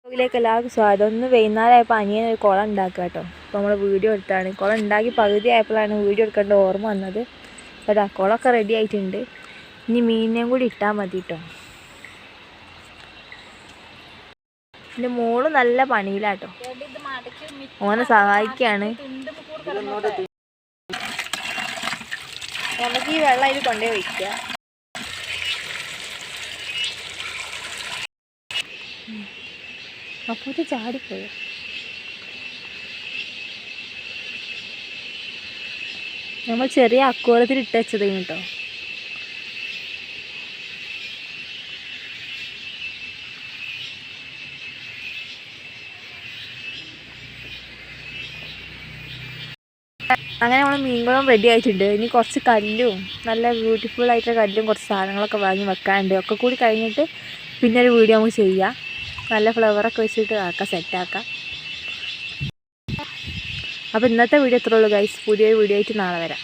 ഇതിലേക്ക് എല്ലാവർക്കും സ്വാഗതം. ഒന്ന് വൈകുന്നേരമായപ്പോൾ അനിയനൊരു കുളം ഉണ്ടാക്കുക കേട്ടോ. അപ്പോൾ നമ്മൾ വീഡിയോ എടുത്താണ്. കുളം ഉണ്ടാക്കി പകുതി ആയപ്പോഴാണ് വീഡിയോ എടുക്കേണ്ട ഓർമ്മ വന്നത്. കേട്ടോ കുളമൊക്കെ റെഡി ആയിട്ടുണ്ട്. ഇനി മീനിനെയും കൂടി ഇട്ടാൽ മതി കേട്ടോ. എൻ്റെ മോള് നല്ല പണിയിലാട്ടോ, ഓനെ സഹായിക്കുകയാണ്. നമുക്ക് ഈ വെള്ളം അതിൽ കൊണ്ടുപോയി ഒഴിക്കുക. അപ്പോൾ ഇത് ചാടിപ്പോയോ? നമ്മൾ ചെറിയ അക്കൂറത്തിൽ ഇട്ട് വെച്ചത് കേട്ടോ. അങ്ങനെ നമ്മൾ മീൻകുളം റെഡി ആയിട്ടുണ്ട്. ഇനി കുറച്ച് കല്ലും നല്ല ബ്യൂട്ടിഫുൾ ആയിട്ടുള്ള കല്ലും കുറച്ച് സാധനങ്ങളൊക്കെ വാങ്ങി വെക്കാനുണ്ട്. ഒക്കെ കൂടി കഴിഞ്ഞിട്ട് പിന്നെ ഒരു വീഡിയോ നമുക്ക് ചെയ്യാം. നല്ല ഫ്ലവറൊക്കെ വെച്ചിട്ട് ആക്കാം, സെറ്റാക്കാം. അപ്പോൾ ഇന്നത്തെ വീഡിയോ ഇത്രേ ഉള്ളൂ ഗൈസ്. പുതിയൊരു വീഡിയോ ആയിട്ട് നാളെ വരാം.